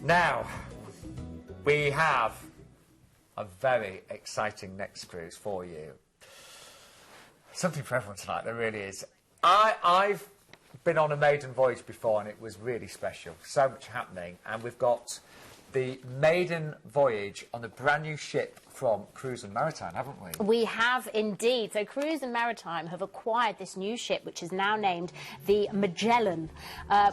Now, we have a very exciting next cruise for you. Something for everyone tonight, there really is. I've been on a maiden voyage before and it was really special. So much happening, and we've got the maiden voyage on a brand new ship from Cruise Maritime, haven't we? We have indeed. So Cruise Maritime have acquired this new ship, which is now named the Magellan,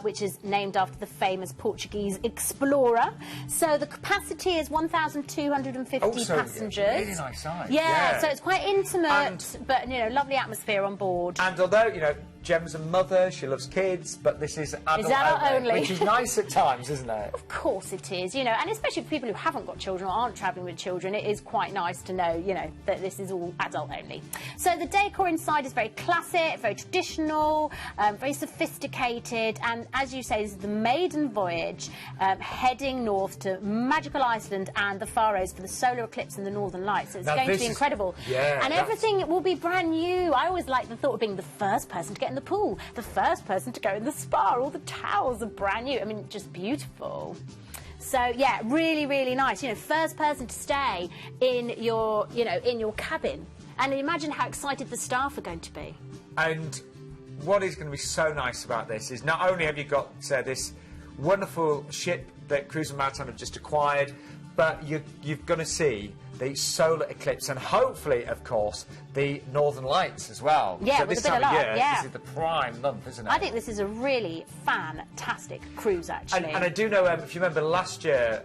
which is named after the famous Portuguese explorer. So the capacity is 1,250 passengers. Really nice size. Yeah, so it's quite intimate, but you know, lovely atmosphere on board. And although, you know, Gem's a mother, she loves kids, but this is adult only, which is nice at times, isn't it? Of course it is, you know, and especially for people who haven't got children or aren't travelling with children, it is quite nice to know, you know, that this is all adult only. So the decor inside is very classic, very traditional, very sophisticated, and as you say, this is the maiden voyage heading north to magical Iceland and the Faroes for the solar eclipse and the Northern Lights. So it's going to be incredible. Yeah, and everything will be brand new. I always like the thought of being the first person to get in the pool, the first person to go in the spa. All the towels are brand new. I mean, just beautiful. So yeah, really, really nice. You know, first person to stay in your, you know, in your cabin. And imagine how excited the staff are going to be. And what is going to be so nice about this is not only have you got this wonderful ship that Cruise Maritime have just acquired, but you're going to see the solar eclipse and hopefully, of course, the Northern Lights as well. Yeah, so this time of year, this is the prime month, isn't it? I think this is a really fantastic cruise, actually. And I do know, if you remember last year,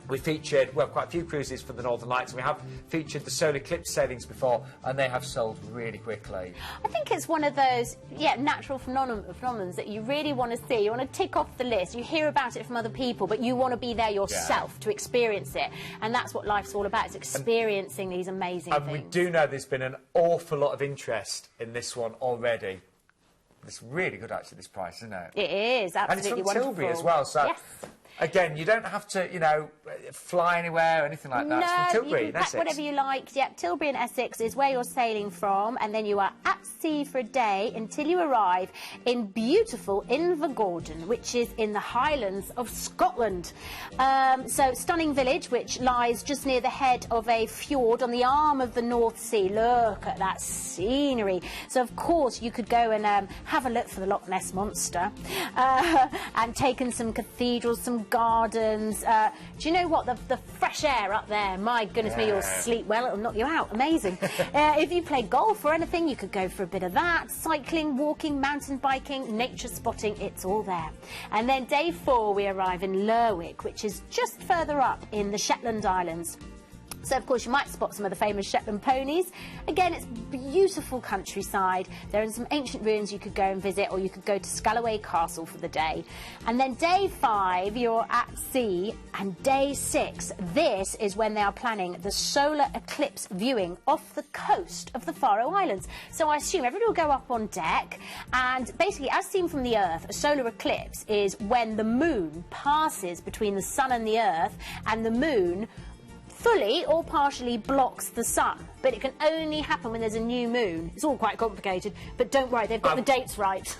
we featured, well, quite a few cruises for the Northern Lights, and we have featured the solar eclipse sailings before, and they have sold really quickly. I think it's one of those, natural phenomena that you really want to see. You want to tick off the list. You hear about it from other people, but you want to be there yourself to experience it. And that's what life's all about, is experiencing these amazing things. And we do know there's been an awful lot of interest in this one already. It's really good, actually, this price, isn't it? It is, absolutely wonderful. And it's from Tilbury as well, so... Yes. Again, you don't have to, you know, fly anywhere or anything like that. No, it's from Tilbury you can pack whatever you like. Yeah, Tilbury in Essex is where you're sailing from, and then you are at sea for a day until you arrive in beautiful Invergordon, which is in the Highlands of Scotland. So, stunning village, which lies just near the head of a fjord on the arm of the North Sea. Look at that scenery. So, of course, you could go and have a look for the Loch Ness Monster and take in some cathedrals, some gardens. Do you know what, the fresh air up there, my goodness me, you'll sleep well, it'll knock you out. Amazing. If you play golf or anything, you could go for a bit of that. Cycling, walking, mountain biking, nature spotting, it's all there. And then day 4 we arrive in Lerwick, which is just further up in the Shetland Islands. So, of course, you might spot some of the famous Shetland ponies. Again, it's beautiful countryside. There are some ancient ruins you could go and visit, or you could go to Scalloway Castle for the day. And then day 5, you're at sea, and day 6, this is when they are planning the solar eclipse viewing off the coast of the Faroe Islands. So I assume everybody will go up on deck, and basically, as seen from the Earth, a solar eclipse is when the moon passes between the sun and the Earth, and the moon fully or partially blocks the sun, but it can only happen when there's a new moon. It's all quite complicated, but don't worry, they've got the dates right.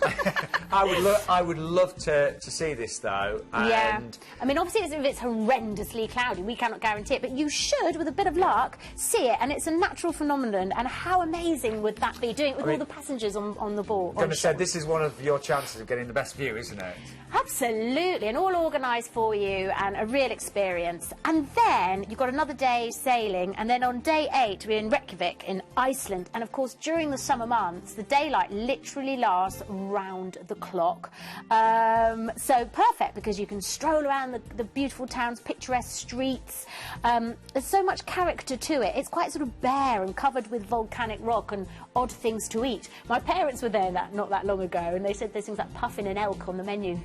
I would love to see this, though. Yeah, I mean, obviously, if it's horrendously cloudy, we cannot guarantee it, but you should, with a bit of luck, see it, and it's a natural phenomenon, and how amazing would that be, doing it with all the passengers on the board? I'm going to say, this is one of your chances of getting the best view, isn't it? Absolutely, and all organised for you, and a real experience. And then you've got another day sailing, and then on day 8 we're in Reykjavik in Iceland, and of course during the summer months the daylight literally lasts round the clock. So perfect, because you can stroll around the beautiful town's picturesque streets. There's so much character to it. It's quite sort of bare and covered with volcanic rock and odd things to eat. My parents were there not that long ago, and they said there's things like puffin and elk on the menu.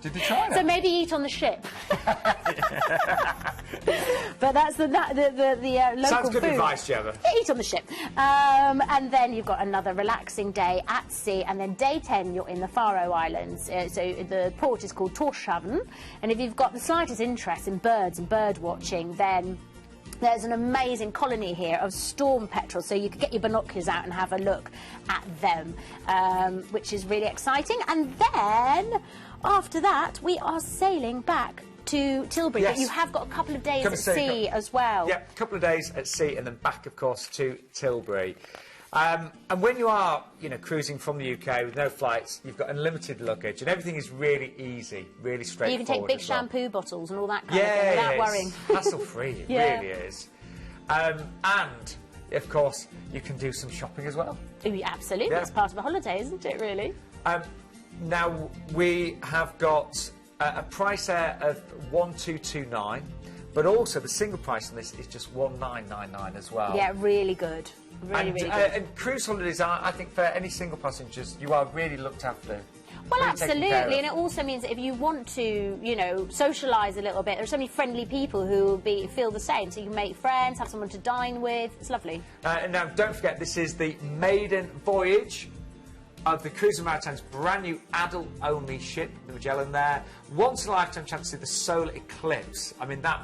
Did they try that? So maybe eat on the ship. But that's the local Sounds good food. advice, Gemma. Eat on the ship. And then you've got another relaxing day at sea, and then day 10 you're in the Faroe Islands. So the port is called Tórshavn, and if you've got the slightest interest in birds and bird watching, then there's an amazing colony here of storm petrels, so you could get your binoculars out and have a look at them, which is really exciting. And then after that, we are sailing back to Tilbury. Yes. But you have got a couple of days Come at and see, sea as well. Yeah, a couple of days at sea and then back, of course, to Tilbury. And when you are, you know, cruising from the UK with no flights, you've got unlimited luggage and everything is really easy, really straightforward. You can take big as well. shampoo bottles and all that kind of thing without worrying. Hassle-free, it Yeah. really is. And, of course, you can do some shopping as well. Ooh, absolutely, Yeah. it's part of a holiday, isn't it, really? Now, we have got a price there of 1,229, but also the single price on this is just 1,999 as well. Yeah, really good. Really, really good. And cruise holidays are, I think, for any single passengers, you are really looked after. Well, really taken care absolutely, of. and it also means that if you want to, you know, socialise a little bit, there's so many friendly people who will feel the same. So you can make friends, have someone to dine with. It's lovely. And now, don't forget, this is the maiden voyage of the Cruise Maritime's brand new adult-only ship, the Magellan. There, once in a lifetime chance to see the solar eclipse. I mean, that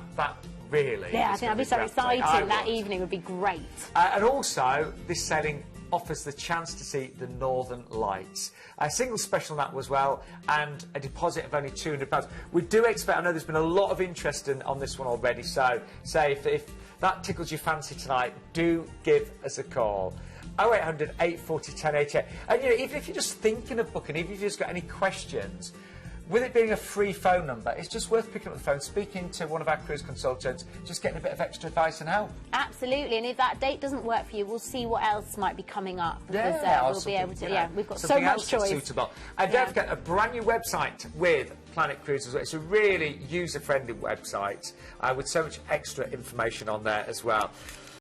really. Yeah, I is think that'd be gonna so breathtaking. exciting. I That would. evening would be great. And also, this sailing offers the chance to see the Northern Lights. A single special on that as well, and a deposit of only £200. We do expect, I know there's been a lot of interest on this one already, so say if that tickles your fancy tonight, do give us a call. 0800 840 1088. And you know, even if you're just thinking of booking, even if you've just got any questions, with it being a free phone number, it's just worth picking up the phone, speaking to one of our cruise consultants, just getting a bit of extra advice and help. Absolutely, and if that date doesn't work for you, we'll see what else might be coming up. Because or we'll be able to, you know, yeah, we've got so something much else that's choice. suitable. And don't forget, a brand new website with Planet Cruises. It's a really user-friendly website with so much extra information on there as well.